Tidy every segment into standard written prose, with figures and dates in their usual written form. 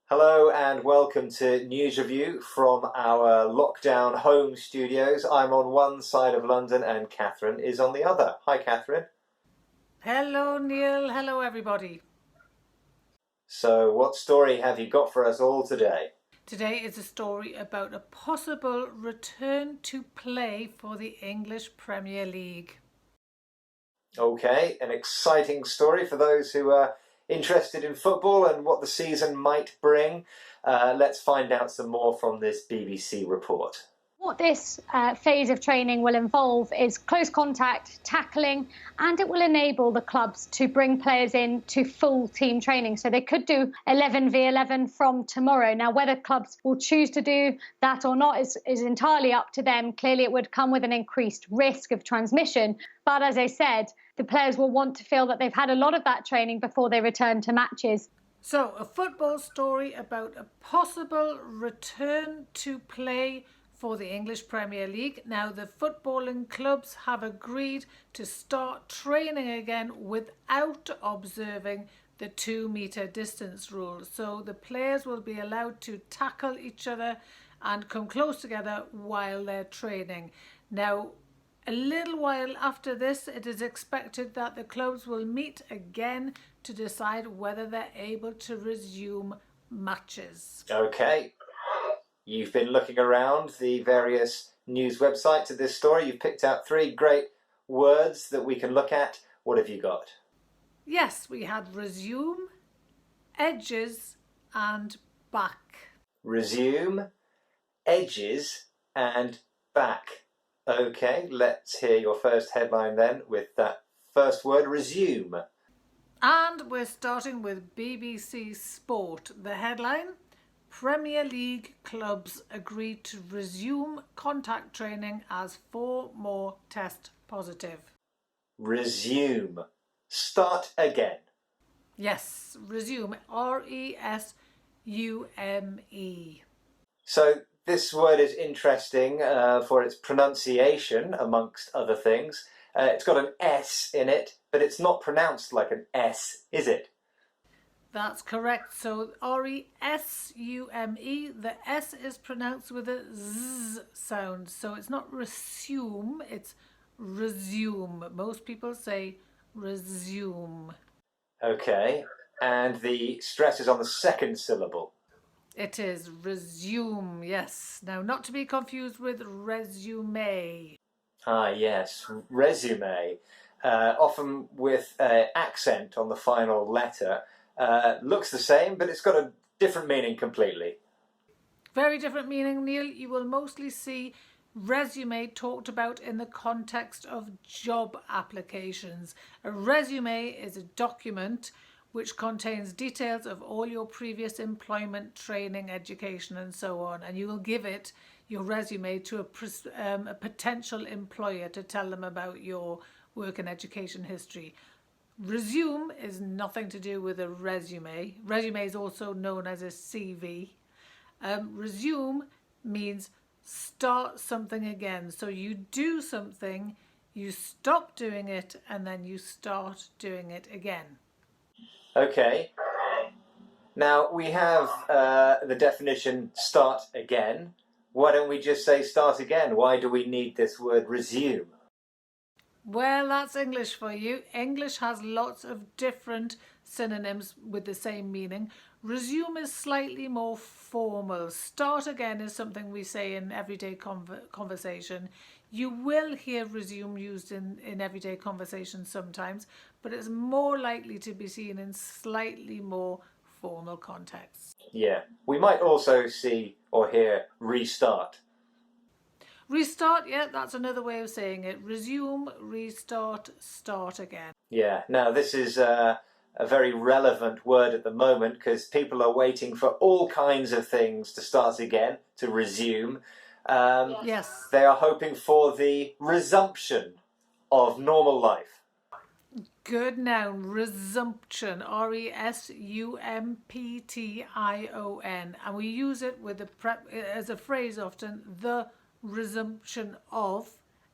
Hello and welcome to News Review from our lockdown home studios. I'm on one side of London and Catherine is on the other. Hi, Catherine. Hello, Neil. Hello, everybody. So, what story have you got for us all today? Today is a story about a possible return to play for the English Premier League. Okay, an exciting story for those who are interested in football and what the season might bring. Let's find out some more from this BBC report. What this phase of training will involve is close contact, tackling, and it will enable the clubs to bring players in to full team training. So they could do 11v11 from tomorrow. Now, whether clubs will choose to do that or not is entirely up to them. Clearly, it would come with an increased risk of transmission. But as I said, the players will want to feel that they've had a lot of that training before they return to matches. So, a football story about a possible return to play for the English Premier League. Now, the footballing clubs have agreed to start training again without observing the 2-metre distance rule. So the players will be allowed to tackle each other and come close together while they're training. Now, a little while after this, it is expected that the clubs will meet again to decide whether they're able to resume matches. Okay, you've been looking around the various news websites of this story. You've picked out three great words that we can look at. What have you got? Yes, we had resume, edges, and back. Resume, edges, and back. Okay, let's hear your first headline then with that first word, resume. And we're starting with BBC Sport. The headline: Premier League clubs agreed to resume contact training as 4 more test positive. Resume. Start again. Yes, resume. R-E-S-U-M-E. So this word is interesting for its pronunciation, amongst other things. It's got an S in it, but it's not pronounced like an S, is it? That's correct. So R-E-S-U-M-E, the S is pronounced with a Z sound. So it's not resume, it's resume. Most people say resume. Okay, and the stress is on the second syllable. It is resume, yes. Now, not to be confused with resume. Ah, yes, resume. Often with accent on the final letter. Looks the same, but it's got a different meaning completely. Very different meaning, Neil. You will mostly see resume talked about in the context of job applications. A resume is a document which contains details of all your previous employment, training, education, and so on. And you will give it, your resume, to a potential employer to tell them about your work and education history. Resume is nothing to do with a resume. Resume is also known as a CV. Resume means start something again. So you do something, you stop doing it, and then you start doing it again. Okay. Now we have the definition start again. Why don't we just say start again? Why do we need this word resume? Well, that's English for you. English has lots of different synonyms with the same meaning. Resume is slightly more formal. Start again is something we say in everyday conversation. You will hear resume used in everyday conversation sometimes, but it's more likely to be seen in slightly more formal contexts. Yeah. We might also see or hear restart. Restart, yeah, that's another way of saying it. Resume, restart, start again. Yeah. Now this is a very relevant word at the moment because people are waiting for all kinds of things to start again, to resume. Yes. They are hoping for the resumption of normal life. Good noun, resumption, R-E-S-U-M-P-T-I-O-N. And we use it with as a phrase often, the resumption of,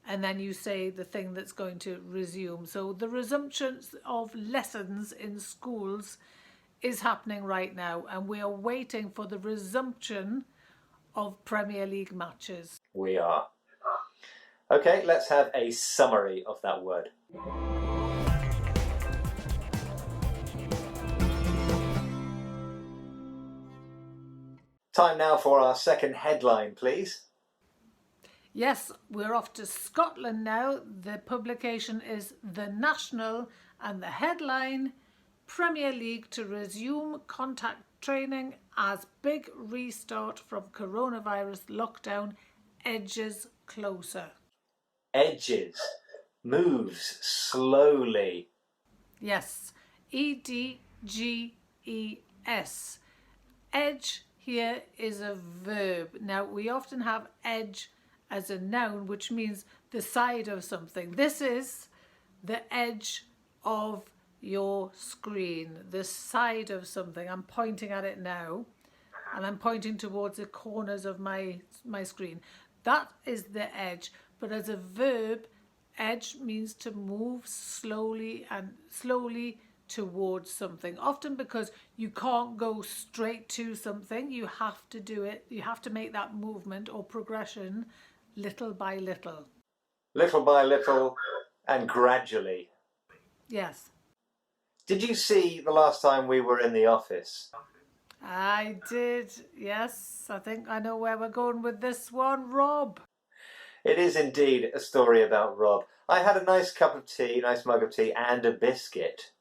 and then you say the thing that's going to resume. So the resumption of lessons in schools is happening right now, and we are waiting for the resumption of Premier League matches. We are. Okay, let's have a summary of that word. Time now for our second headline, please. Yes, we're off to Scotland now. The publication is The National, and the headline, Premier League to resume contact training as big restart from coronavirus lockdown edges closer. Edges. Moves slowly. Yes, EDGES. Edge here is a verb. Now, we often have edge as a noun, which means the side of something. This is the edge of your screen, the side of something. I'm pointing at it now, and I'm pointing towards the corners of my screen. That is the edge. But as a verb, edge means to move slowly towards something, often because you can't go straight to something. You have to do it. You have to make that movement or progression little by little. Little by little and gradually. Yes. Did you see the last time we were in the office? I did, yes. I think I know where we're going with this one, Rob. It is indeed a story about Rob. I had a nice cup of tea, nice mug of tea, and a biscuit.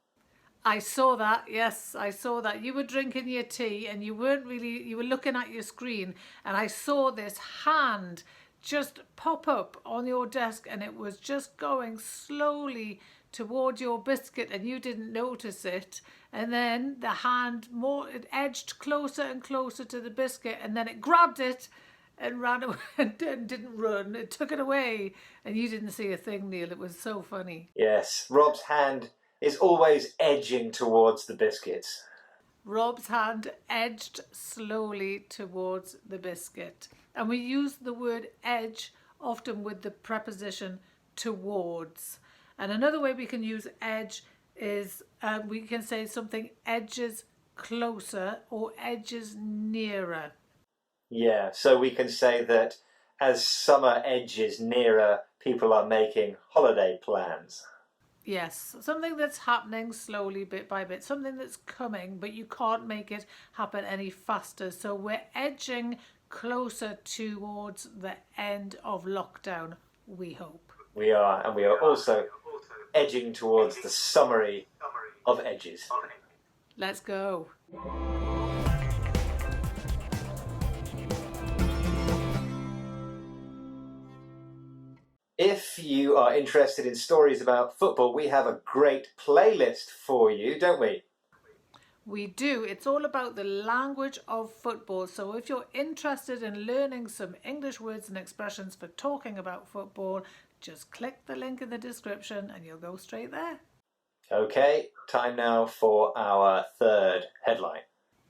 I saw that, yes, I saw that. You were drinking your tea and you were looking at your screen, and I saw this hand just pop up on your desk, and it was just going slowly toward your biscuit, and you didn't notice it. And then the hand it edged closer and closer to the biscuit, and then it grabbed it and ran away and didn't run. It took it away, and you didn't see a thing, Neil. It was so funny. Yes, Rob's hand is always edging towards the biscuits. Rob's hand edged slowly towards the biscuit. And we use the word edge often with the preposition towards. And another way we can use edge is we can say something edges closer or edges nearer. Yeah, so we can say that as summer edges nearer, people are making holiday plans. Yes, something that's happening slowly, bit by bit, something that's coming, but you can't make it happen any faster. So we're edging closer towards the end of lockdown, we hope. We are, and we are also edging towards the summary of edges. Let's go. If you are interested in stories about football, we have a great playlist for you, don't we? We do. It's all about the language of football. So if you're interested in learning some English words and expressions for talking about football, just click the link in the description and you'll go straight there. Okay, time now for our third headline.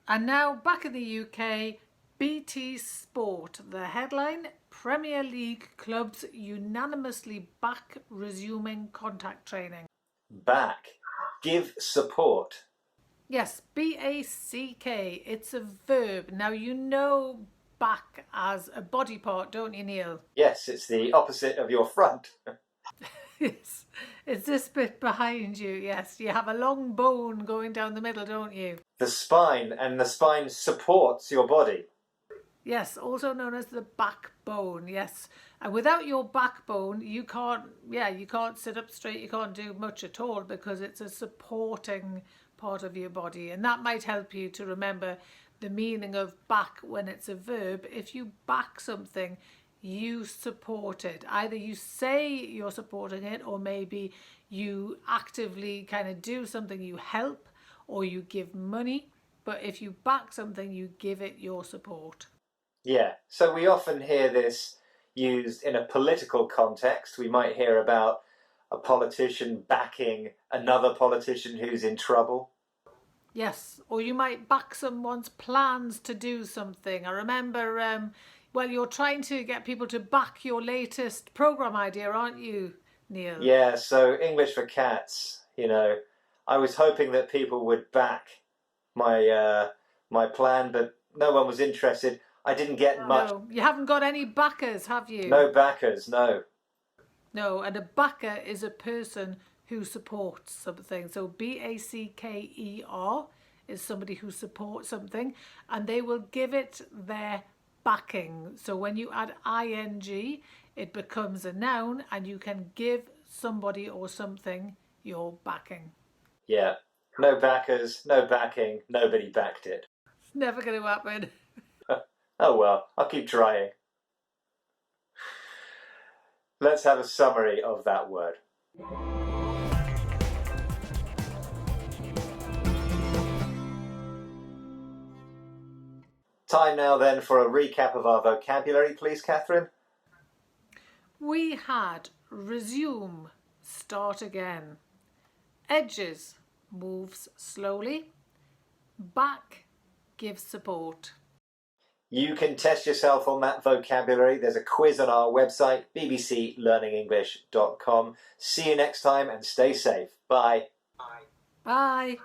And now back in the UK, BT Sport. The headline, Premier League clubs unanimously back resuming contact training. Back. Give support. Yes, B-A-C-K. It's a verb. Now you know back as a body part, don't you, Neil? Yes, it's the opposite of your front. Yes, it's this bit behind you. Yes, you have a long bone going down the middle, don't you? The spine, and the spine supports your body. Yes, also known as the backbone. Yes, and without your backbone, you can't sit up straight. You can't do much at all because it's a supporting part of your body, and that might help you to remember the meaning of back when it's a verb. If you back something, you support it. Either you say you're supporting it, or maybe you actively kind of do something, you help, or you give money. But if you back something, you give it your support. Yeah, so we often hear this used in a political context. We might hear about a politician backing another politician who's in trouble. Yes, or you might back someone's plans to do something. I remember, you're trying to get people to back your latest programme idea, aren't you, Neil? Yeah, so English for Cats, I was hoping that people would back my plan, but no one was interested. I didn't get much. No, you haven't got any backers, have you? No backers, no. No, and a backer is a person who supports something. So BACKER is somebody who supports something, and they will give it their backing. So when you add ing, it becomes a noun, and you can give somebody or something your backing. Yeah. No backers, no backing, nobody backed it. It's never going to happen. Oh well, I'll keep trying. Let's have a summary of that word. Time now then for a recap of our vocabulary, please, Catherine. We had resume, start again. Edges, moves slowly. Back, gives support. You can test yourself on that vocabulary. There's a quiz on our website, bbclearningenglish.com. See you next time and stay safe. Bye. Bye.